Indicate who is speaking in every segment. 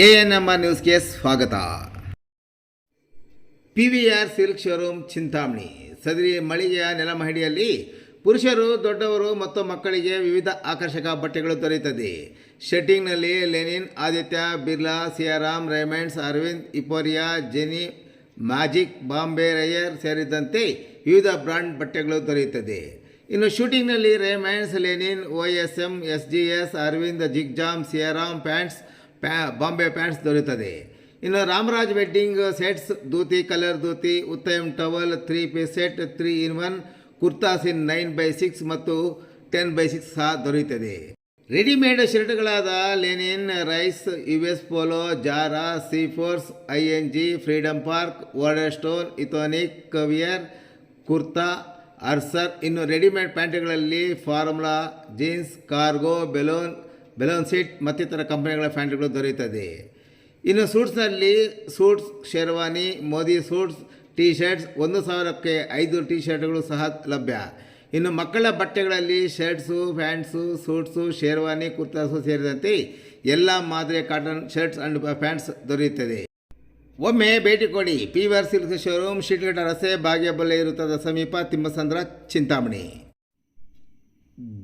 Speaker 1: ANMR ನ್ಯೂಸ್ಗೆ ಸ್ವಾಗತ. PVR silk showroom Chintamani. ಸದರಿ ಮಳಿಗೆಯ ನೆಲಮಹಡಿಯಲ್ಲಿ ಪುರುಷರು, ದೊಡ್ಡವರು ಮತ್ತು ಮಕ್ಕಳಿಗೆ ವಿವಿಧ ಆಕರ್ಷಕ ಬಟ್ಟೆಗಳು ದೊರೆಯುತ್ತದೆ. ಶೆಟ್ಟಿಂಗ್ನಲ್ಲಿ ಲೆನಿನ್, ಆದಿತ್ಯ ಬಿರ್ಲಾ, ಸಿಯಾರಾಮ್, ರೇಮಂಡ್ಸ್, ಅರವಿಂದ್, ಇಪೋರಿಯಾ, ಜೆನಿ, ಮ್ಯಾಜಿಕ್, ಬಾಂಬೆ ರೈಯರ್ ಸೇರಿದಂತೆ ವಿವಿಧ ಬ್ರಾಂಡ್ ಬಟ್ಟೆಗಳು ದೊರೆಯುತ್ತದೆ. ಇನ್ನು ಶೂಟಿಂಗ್ನಲ್ಲಿ Raymonds, linen, OSM, SGS, Arvind, ಜಿಗ್ಜಾಮ್, ಸಿಯಾರಾಮ್ ಪ್ಯಾಂಟ್ಸ್, ಬಾಂಬೆ ಪ್ಯಾಂಟ್ಸ್ ದೊರೆಯುತ್ತದೆ. ಇನ್ನು Ramraj wedding sets, dhoti, colour dhoti, Uttam towel, 3 piece set, 3-in-1 kurtas in 9x6 ಮತ್ತು 10x6 ಸಹ ದೊರೆಯುತ್ತದೆ. ರೆಡಿಮೇಡ್ ಶರ್ಟ್ಗಳಾದ ಲೆನಿನ್, ರೈಸ್, US ಪೋಲೋ, ಜಾರಾ, ಸೀಫೋರ್ಸ್, ING, ಫ್ರೀಡಮ್ ಪಾರ್ಕ್, ವಾರ್ಡರ್ ಸ್ಟೋನ್, ಇಥೋನಿಕ್, ಕವಿಯರ್, ಕುರ್ತಾ, ಅರ್ಸರ್. ಇನ್ನು ರೆಡಿಮೇಡ್ ಪ್ಯಾಂಟ್ಗಳಲ್ಲಿ ಫಾರ್ಮುಲಾ, ಜೀನ್ಸ್, ಕಾರ್ಗೋ, ಬೆಲೂನ್ ಸೀಟ್ ಮತ್ತಿತರ ಕಂಪನಿಗಳ ಪ್ಯಾಂಟ್ಗಳು ದೊರೆಯುತ್ತದೆ. ಇನ್ನು ಸೂಟ್ಸ್ನಲ್ಲಿ suits, sherwani, Modi suits, T shirts 1,000ಕ್ಕೆ 5 ಟೀ ಶರ್ಟ್ಗಳು ಸಹ ಲಭ್ಯ. ಇನ್ನು ಮಕ್ಕಳ ಬಟ್ಟೆಗಳಲ್ಲಿ shirts, pants, suits, sherwani, kurtas ಸೇರಿದಂತೆ ಎಲ್ಲ ಮಾದರಿಯ ಕಾಟನ್ ಶರ್ಟ್ಸ್ ಆ್ಯಂಡ್ ಪ್ಯಾಂಟ್ಸ್ ದೊರೆಯುತ್ತದೆ. ಒಮ್ಮೆ ಭೇಟಿ ಕೊಡಿ. PVR ಸಿಲ್ಕ್ ಶೋರೂಮ್, ಶೀಟ್ಘಟ್ಟ ರಸ್ತೆ, ಭಾಗ್ಯಬಲ್ಲೆ ವೃತ್ತದ ಸಮೀಪ, ತಿಮ್ಮಸಂದ್ರ, ಚಿಂತಾಮಣಿ.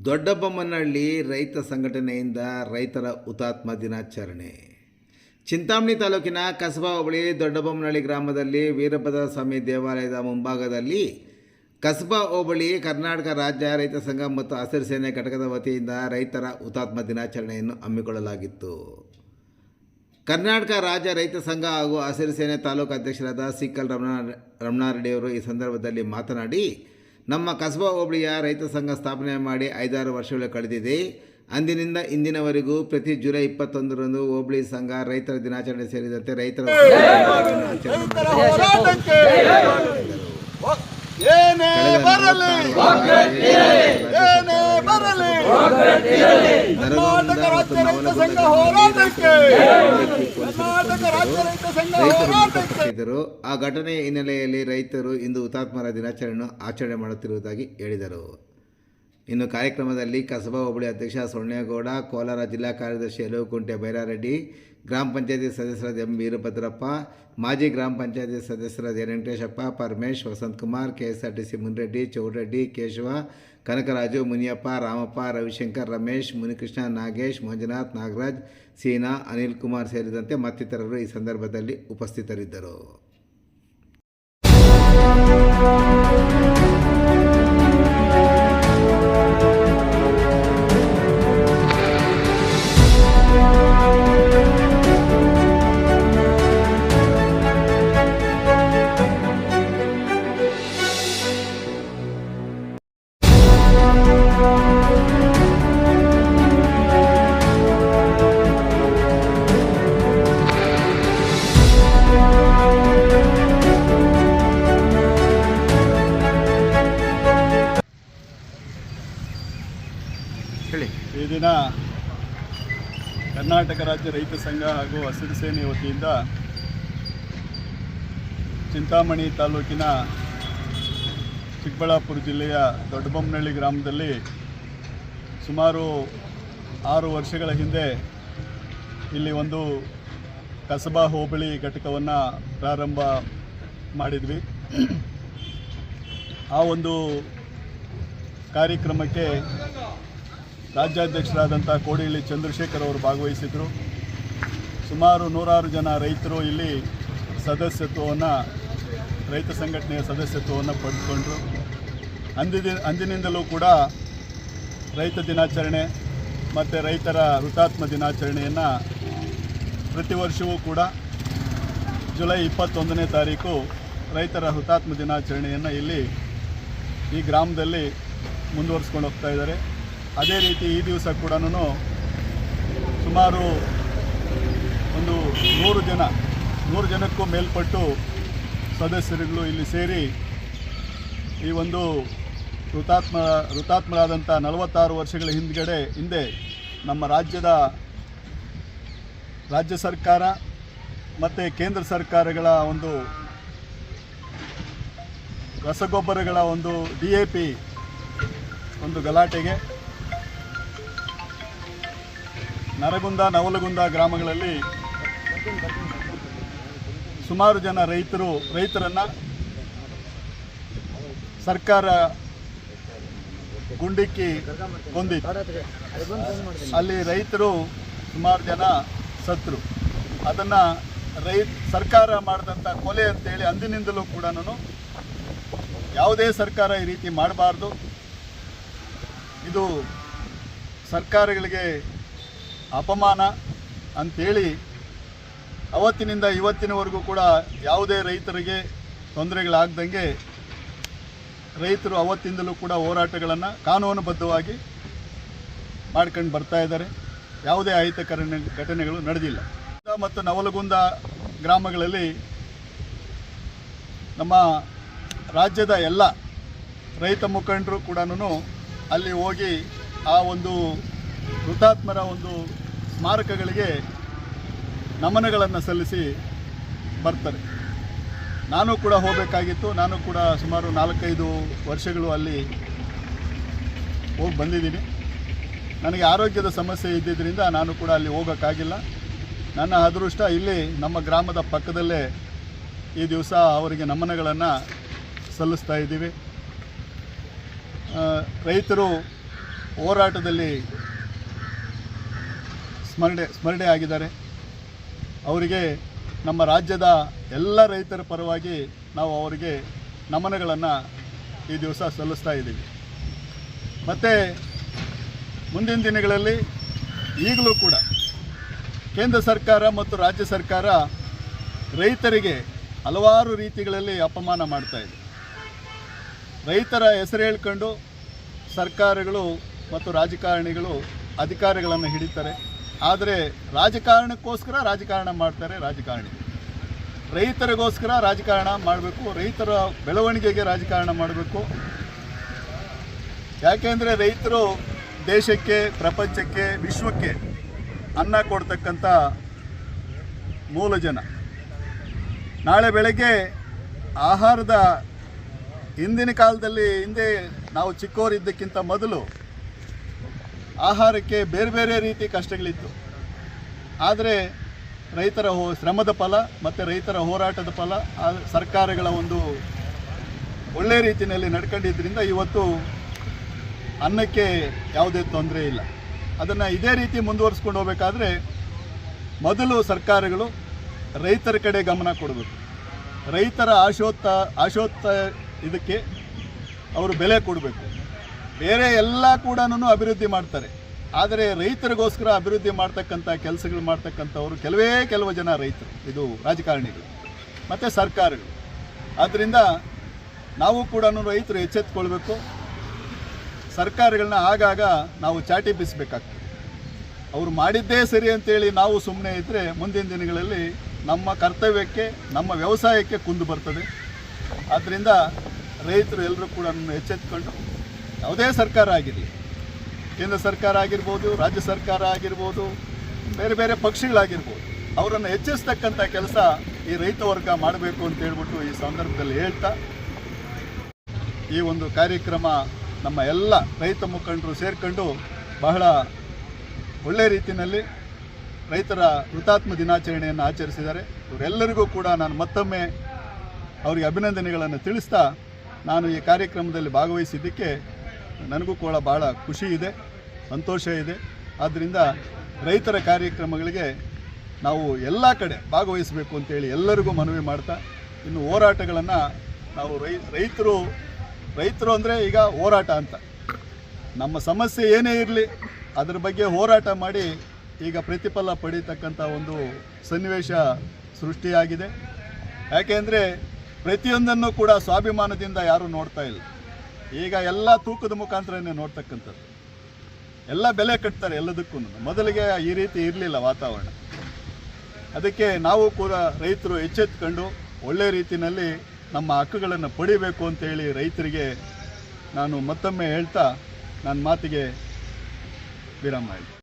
Speaker 1: ದೊಡ್ಡಬೊಮ್ಮನಹಳ್ಳಿ ರೈತ ಸಂಘಟನೆಯಿಂದ ರೈತರ ಹುತಾತ್ಮ ದಿನಾಚರಣೆ. ಚಿಂತಾಮಣಿ ತಾಲೂಕಿನ ಕಸಬಾ ಹೋಬಳಿ ದೊಡ್ಡಬೊಮ್ಮನಹಳ್ಳಿ ಗ್ರಾಮದಲ್ಲಿ ವೀರಭದ್ರ ಸ್ವಾಮಿ ದೇವಾಲಯದ ಮುಂಭಾಗದಲ್ಲಿ ಕಸಬಾ ಹೋಬಳಿ ಕರ್ನಾಟಕ ರಾಜ್ಯ ರೈತ ಸಂಘ ಮತ್ತು ಹಸಿರು ಸೇನೆ ಘಟಕದ ವತಿಯಿಂದ ರೈತರ ಹುತಾತ್ಮ ದಿನಾಚರಣೆಯನ್ನು ಹಮ್ಮಿಕೊಳ್ಳಲಾಗಿತ್ತು. ಕರ್ನಾಟಕ ರಾಜ್ಯ ರೈತ ಸಂಘ ಹಾಗೂ ಹಸಿರು ಸೇನೆ ತಾಲೂಕು ಅಧ್ಯಕ್ಷರಾದ ಸಿಕಲ್ ರಮಣಾರೆಡ್ಡಿಯವರು ಈ ಸಂದರ್ಭದಲ್ಲಿ ಮಾತನಾಡಿ, ನಮ್ಮ ಕಸಬಾ ಹೋಬಳಿಯ ರೈತ ಸಂಘ ಸ್ಥಾಪನೆ ಮಾಡಿ 5-6 ವರ್ಷಗಳು ಕಳೆದಿದೆ. ಅಂದಿನಿಂದ ಇಂದಿನವರೆಗೂ ಪ್ರತಿ ಜುಲೈ 21ರಂದು ಹೋಬಳಿ ಸಂಘ ರೈತರ ದಿನಾಚರಣೆ ಸೇರಿದಂತೆ ರೈತರ ಆ ಘಟನೆಯ ಹಿನ್ನೆಲೆಯಲ್ಲಿ ರೈತರು ಇಂದು ಹುತಾತ್ಮರ ದಿನಾಚರಣೆಯನ್ನು ಆಚರಣೆ ಮಾಡುತ್ತಿರುವುದಾಗಿ ಹೇಳಿದರು. ಇನ್ನು ಕಾರ್ಯಕ್ರಮದಲ್ಲಿ ಕಸಬಾ ಹೋಬಳಿ ಅಧ್ಯಕ್ಷ ಸೊಣ್ಣೇಗೌಡ, ಕೋಲಾರ ಜಿಲ್ಲಾ ಕಾರ್ಯದರ್ಶಿ ಯಲುಕುಂಟೆ ಬೈರಾರೆಡ್ಡಿ, ಗ್ರಾಮ ಪಂಚಾಯತಿ ಸದಸ್ಯರಾದ ಎಂ ವೀರಭದ್ರಪ್ಪ, ಮಾಜಿ ಗ್ರಾಮ ಪಂಚಾಯತಿ ಸದಸ್ಯರಾದ ವೆಂಕಟೇಶಪ್ಪ, ಪರಮೇಶ್, ವಸಂತಕುಮಾರ್, KSRTC ಮುನ್ರೆಡ್ಡಿ, ಚೌಡರೆಡ್ಡಿ, ಕೇಶವ, ಕನಕರಾಜು, ಮುನಿಯಪ್ಪ, ರಾಮಪ್ಪ, ರವಿಶಂಕರ್, ರಮೇಶ್, ಮುನಿಕೃಷ್ಣ, ನಾಗೇಶ್, ಮಂಜುನಾಥ್, ನಾಗರಾಜ್, ಸೀನಾ, ಅನಿಲ್ ಕುಮಾರ್ ಸೇರಿದಂತೆ ಮತ್ತಿತರರು ಈ ಸಂದರ್ಭದಲ್ಲಿ ಉಪಸ್ಥಿತರಿದ್ದರು.
Speaker 2: ಈ ದಿನ ಕರ್ನಾಟಕ ರಾಜ್ಯ ರೈತ ಸಂಘ ಹಾಗೂ ಹಸಿರು ಸೇನೆ ವತಿಯಿಂದ ಚಿಂತಾಮಣಿ ತಾಲೂಕಿನ ಚಿಕ್ಕಬಳ್ಳಾಪುರ ಜಿಲ್ಲೆಯ ದೊಡ್ಡಬೊಮ್ಮನಹಳ್ಳಿ ಗ್ರಾಮದಲ್ಲಿ ಸುಮಾರು 6 ವರ್ಷಗಳ ಹಿಂದೆ ಇಲ್ಲಿ ಒಂದು ಕಸಬಾ ಹೋಬಳಿ ಘಟಕವನ್ನು ಪ್ರಾರಂಭ ಮಾಡಿದ್ವಿ. ಆ ಒಂದು ಕಾರ್ಯಕ್ರಮಕ್ಕೆ ರಾಜ್ಯಾಧ್ಯಕ್ಷರಾದಂಥ ಕೋಡಿಹಳ್ಳಿ ಚಂದ್ರಶೇಖರ್ ಅವರು ಭಾಗವಹಿಸಿದರು. ಸುಮಾರು 106 ಜನ ರೈತರು ಇಲ್ಲಿ ರೈತ ಸಂಘಟನೆಯ ಸದಸ್ಯತ್ವವನ್ನು ಪಡೆದುಕೊಂಡರು. ಅಂದಿನಿಂದಲೂ ಕೂಡ ರೈತ ದಿನಾಚರಣೆ ಮತ್ತು ರೈತರ ಹುತಾತ್ಮ ದಿನಾಚರಣೆಯನ್ನು ಪ್ರತಿ ವರ್ಷವೂ ಕೂಡ ಜುಲೈ 21ನೇ ತಾರೀಕು ರೈತರ ಹುತಾತ್ಮ ದಿನಾಚರಣೆಯನ್ನು ಇಲ್ಲಿ ಈ ಗ್ರಾಮದಲ್ಲಿ ಮುಂದುವರಿಸ್ಕೊಂಡು ಹೋಗ್ತಾ ಇದ್ದಾರೆ. ಅದೇ ರೀತಿ ಈ ದಿವಸ ಕೂಡ ಸುಮಾರು ಒಂದು 100 ಜನಕ್ಕೂ ಮೇಲ್ಪಟ್ಟು ಸದಸ್ಯರುಗಳು ಇಲ್ಲಿ ಸೇರಿ ಈ ಒಂದು ಹುತಾತ್ಮರಾದಂಥ 46 ವರ್ಷಗಳ ಹಿಂದೆ ನಮ್ಮ ರಾಜ್ಯ ಸರ್ಕಾರ ಮತ್ತು ಕೇಂದ್ರ ಸರ್ಕಾರಗಳ ಒಂದು ರಸಗೊಬ್ಬರಗಳ ಒಂದು DAP ಒಂದು ಗಲಾಟೆಗೆ ನರಗುಂದ ನವಲಗುಂದ ಗ್ರಾಮಗಳಲ್ಲಿ ಸುಮಾರು ಜನ ರೈತರನ್ನು ಸರ್ಕಾರ ಗುಂಡಿಕ್ಕಿ ಕೊಂದಿತ್ತು. ಅಲ್ಲಿ ರೈತರು ಸುಮಾರು ಜನ ಸತ್ರು. ಅದನ್ನು ಸರ್ಕಾರ ಮಾಡಿದಂಥ ಕೊಲೆ ಅಂತೇಳಿ ಅಂದಿನಿಂದಲೂ ಕೂಡ ಯಾವುದೇ ಸರ್ಕಾರ ಈ ರೀತಿ ಮಾಡಬಾರ್ದು. ಇದು ಸರ್ಕಾರಗಳಿಗೆ ಅಪಮಾನ ಅಂಥೇಳಿ ಅವತ್ತಿನಿಂದ ಇವತ್ತಿನವರೆಗೂ ಕೂಡ ಯಾವುದೇ ರೈತರಿಗೆ ತೊಂದರೆಗಳಾಗ್ದಂಗೆ ರೈತರು ಅವತ್ತಿಂದಲೂ ಕೂಡ ಹೋರಾಟಗಳನ್ನು ಕಾನೂನುಬದ್ಧವಾಗಿ ಮಾಡ್ಕೊಂಡು ಬರ್ತಾ ಇದ್ದಾರೆ. ಯಾವುದೇ ಅಹಿತಕರ ಘಟನೆಗಳು ನಡೆದಿಲ್ಲ. ಮತ್ತು ನವಲಗುಂದ ಗ್ರಾಮಗಳಲ್ಲಿ ನಮ್ಮ ರಾಜ್ಯದ ಎಲ್ಲ ರೈತ ಮುಖಂಡರು ಕೂಡ ಅಲ್ಲಿ ಹೋಗಿ ಆ ಒಂದು ಹುತಾತ್ಮರ ಒಂದು ಸ್ಮಾರಕಗಳಿಗೆ ನಮನಗಳನ್ನು ಸಲ್ಲಿಸಿ ಬರ್ತಾರೆ. ನಾನು ಕೂಡ ಹೋಗಬೇಕಾಗಿತ್ತು. ನಾನು ಕೂಡ ಸುಮಾರು 4-5 ವರ್ಷಗಳು ಅಲ್ಲಿ ಹೋಗಿ ಬಂದಿದ್ದೀನಿ. ನನಗೆ ಆರೋಗ್ಯದ ಸಮಸ್ಯೆ ಇದ್ದಿದ್ದರಿಂದ ನಾನು ಕೂಡ ಅಲ್ಲಿ ಹೋಗೋಕ್ಕಾಗಿಲ್ಲ. ನನ್ನ ಅದೃಷ್ಟ ಇಲ್ಲಿ ನಮ್ಮ ಗ್ರಾಮದ ಪಕ್ಕದಲ್ಲೇ ಈ ದಿವಸ ಅವರಿಗೆ ನಮನಗಳನ್ನು ಸಲ್ಲಿಸ್ತಾ ಇದ್ದೀವಿ. ರೈತರು ಹೋರಾಟದಲ್ಲಿ ಸ್ಮರಣೆ ಆಗಿದ್ದಾರೆ. ಅವರಿಗೆ ನಮ್ಮ ರಾಜ್ಯದ ಎಲ್ಲ ರೈತರ ಪರವಾಗಿ ನಾವು ಅವರಿಗೆ ನಮನಗಳನ್ನು ಈ ದಿವಸ ಸಲ್ಲಿಸ್ತಾ ಇದ್ದೀವಿ. ಮತ್ತು ಮುಂದಿನ ದಿನಗಳಲ್ಲಿ ಈಗಲೂ ಕೂಡ ಕೇಂದ್ರ ಸರ್ಕಾರ ಮತ್ತು ರಾಜ್ಯ ಸರ್ಕಾರ ರೈತರಿಗೆ ಹಲವಾರು ರೀತಿಗಳಲ್ಲಿ ಅಪಮಾನ ಮಾಡ್ತಾಯಿದೆ. ರೈತರ ಹೆಸರು ಹೇಳ್ಕೊಂಡು ಸರ್ಕಾರಗಳು ಮತ್ತು ರಾಜಕಾರಣಿಗಳು ಅಧಿಕಾರಿಗಳನ್ನು ಹಿಡಿತಾರೆ. ಆದರೆ ರಾಜಕಾರಣಕ್ಕೋಸ್ಕರ ರಾಜಕಾರಣ ಮಾಡ್ತಾರೆ ರಾಜಕಾರಣಿ. ರೈತರಿಗೋಸ್ಕರ ರಾಜಕಾರಣ ಮಾಡಬೇಕು, ರೈತರ ಬೆಳವಣಿಗೆಗೆ ರಾಜಕಾರಣ ಮಾಡಬೇಕು. ಯಾಕೆಂದರೆ ರೈತರು ದೇಶಕ್ಕೆ, ಪ್ರಪಂಚಕ್ಕೆ, ವಿಶ್ವಕ್ಕೆ ಅನ್ನ ಕೊಡ್ತಕ್ಕಂಥ ಮೂಲ ಜನ. ನಾಳೆ ಬೆಳಗ್ಗೆ ಆಹಾರದ ಹಿಂದಿನ ಕಾಲದಲ್ಲಿ ಹಿಂದೆ ನಾವು ಚಿಕ್ಕವರಿದ್ದಕ್ಕಿಂತ ಮೊದಲು ಆಹಾರಕ್ಕೆ ಬೇರೆ ಬೇರೆ ರೀತಿ ಕಷ್ಟಗಳಿತ್ತು. ಆದರೆ ರೈತರ ಶ್ರಮದ ಫಲ ಮತ್ತು ರೈತರ ಹೋರಾಟದ ಫಲ ಸರ್ಕಾರಗಳ ಒಂದು ಒಳ್ಳೆಯ ರೀತಿಯಲ್ಲಿ ನಡ್ಕೊಂಡಿದ್ದರಿಂದ ಇವತ್ತು ಅನ್ನಕ್ಕೆ ಯಾವುದೇ ತೊಂದರೆ ಇಲ್ಲ. ಅದನ್ನು ಇದೇ ರೀತಿ ಮುಂದುವರಿಸ್ಕೊಂಡು ಹೋಗಬೇಕಾದ್ರೆ ಮೊದಲು ಸರ್ಕಾರಗಳು ರೈತರ ಕಡೆ ಗಮನ ಕೊಡಬೇಕು. ರೈತರ ಆಶೋತ್ತ ಇದಕ್ಕೆ ಅವರು ಬೆಲೆ ಕೊಡಬೇಕು. ಬೇರೆ ಎಲ್ಲ ಕೂಡ ಅಭಿವೃದ್ಧಿ ಮಾಡ್ತಾರೆ. ಆದರೆ ರೈತರಿಗೋಸ್ಕರ ಅಭಿವೃದ್ಧಿ ಮಾಡ್ತಕ್ಕಂಥ ಕೆಲಸಗಳು ಮಾಡ್ತಕ್ಕಂಥವ್ರು ಕೆಲವು ಜನ ರೈತರು, ಇದು ರಾಜಕಾರಣಿಗಳು ಮತ್ತು ಸರ್ಕಾರಗಳು. ಆದ್ದರಿಂದ ನಾವು ಕೂಡ ರೈತರು ಎಚ್ಚೆತ್ತುಕೊಳ್ಬೇಕು. ಸರ್ಕಾರಗಳನ್ನ ಆಗಾಗ ನಾವು ಚಾಟಿ ಬೀಸಬೇಕಾಗ್ತದೆ. ಅವರು ಮಾಡಿದ್ದೇ ಸರಿ ಅಂತೇಳಿ ನಾವು ಸುಮ್ಮನೆ ಇದ್ದರೆ ಮುಂದಿನ ದಿನಗಳಲ್ಲಿ ನಮ್ಮ ಕರ್ತವ್ಯಕ್ಕೆ, ನಮ್ಮ ವ್ಯವಸಾಯಕ್ಕೆ ಕುಂದು ಬರ್ತದೆ. ಆದ್ದರಿಂದ ರೈತರು ಎಲ್ಲರೂ ಕೂಡ ಎಚ್ಚೆತ್ತುಕೊಂಡು ಯಾವುದೇ ಸರ್ಕಾರ ಆಗಿರಲಿ, ಕೇಂದ್ರ ಸರ್ಕಾರ ಆಗಿರ್ಬೋದು, ರಾಜ್ಯ ಸರ್ಕಾರ ಆಗಿರ್ಬೋದು, ಬೇರೆ ಬೇರೆ ಪಕ್ಷಗಳಾಗಿರ್ಬೋದು, ಅವರನ್ನು ಹೆಚ್ಚಿಸ್ತಕ್ಕಂಥ ಕೆಲಸ ಈ ರೈತ ವರ್ಗ ಮಾಡಬೇಕು ಅಂತ ಹೇಳ್ಬಿಟ್ಟು ಈ ಸಂದರ್ಭದಲ್ಲಿ ಹೇಳ್ತಾ, ಈ ಒಂದು ಕಾರ್ಯಕ್ರಮ ನಮ್ಮ ಎಲ್ಲ ರೈತ ಮುಖಂಡರು ಸೇರಿಕೊಂಡು ಬಹಳ ಒಳ್ಳೆಯ ರೀತಿಯಲ್ಲಿ ರೈತರ ಹುತಾತ್ಮ ದಿನಾಚರಣೆಯನ್ನು ಆಚರಿಸಿದ್ದಾರೆ. ಇವರೆಲ್ಲರಿಗೂ ಕೂಡ ನಾನು ಮತ್ತೊಮ್ಮೆ ಅವರಿಗೆ ಅಭಿನಂದನೆಗಳನ್ನು ತಿಳಿಸ್ತಾ, ನಾನು ಈ ಕಾರ್ಯಕ್ರಮದಲ್ಲಿ ಭಾಗವಹಿಸಿದ್ದಕ್ಕೆ ನನಗೂ ಕೂಡ ಭಾಳ ಖುಷಿ ಇದೆ, ಸಂತೋಷ ಇದೆ. ಆದ್ದರಿಂದ ರೈತರ ಕಾರ್ಯಕ್ರಮಗಳಿಗೆ ನಾವು ಎಲ್ಲ ಕಡೆ ಭಾಗವಹಿಸಬೇಕು ಅಂತೇಳಿ ಎಲ್ಲರಿಗೂ ಮನವಿ ಮಾಡ್ತಾ, ಇನ್ನು ಹೋರಾಟಗಳನ್ನು ನಾವು ರೈತರು ಅಂದರೆ ಈಗ ಹೋರಾಟ ಅಂತ, ನಮ್ಮ ಸಮಸ್ಯೆ ಏನೇ ಇರಲಿ ಅದರ ಬಗ್ಗೆ ಹೋರಾಟ ಮಾಡಿ ಈಗ ಪ್ರತಿಫಲ ಪಡೀತಕ್ಕಂಥ ಒಂದು ಸನ್ನಿವೇಶ ಸೃಷ್ಟಿಯಾಗಿದೆ. ಯಾಕೆಂದರೆ ಪ್ರತಿಯೊಂದನ್ನು ಕೂಡ ಸ್ವಾಭಿಮಾನದಿಂದ ಯಾರೂ ನೋಡ್ತಾ ಇಲ್ಲ. ಈಗ ಎಲ್ಲ ತೂಕದ ಮುಖಾಂತರನೇ ನೋಡ್ತಕ್ಕಂಥದ್ದು. ಎಲ್ಲ ಬೆಲೆ ಕಟ್ತಾರೆ ಎಲ್ಲದಕ್ಕೂ. ಮೊದಲಿಗೆ ಈ ರೀತಿ ಇರಲಿಲ್ಲ ವಾತಾವರಣ. ಅದಕ್ಕೆ ನಾವು ಕೂಡ ರೈತರು ಎಚ್ಚೆತ್ತುಕೊಂಡು ಒಳ್ಳೆಯ ರೀತಿಯಲ್ಲಿ ನಮ್ಮ ಹಕ್ಕುಗಳನ್ನು ಪಡಿಬೇಕು ಅಂತೇಳಿ ರೈತರಿಗೆ ನಾನು ಮತ್ತೊಮ್ಮೆ ಹೇಳ್ತಾ ನನ್ನ ಮಾತಿಗೆ ವಿರಾಮ.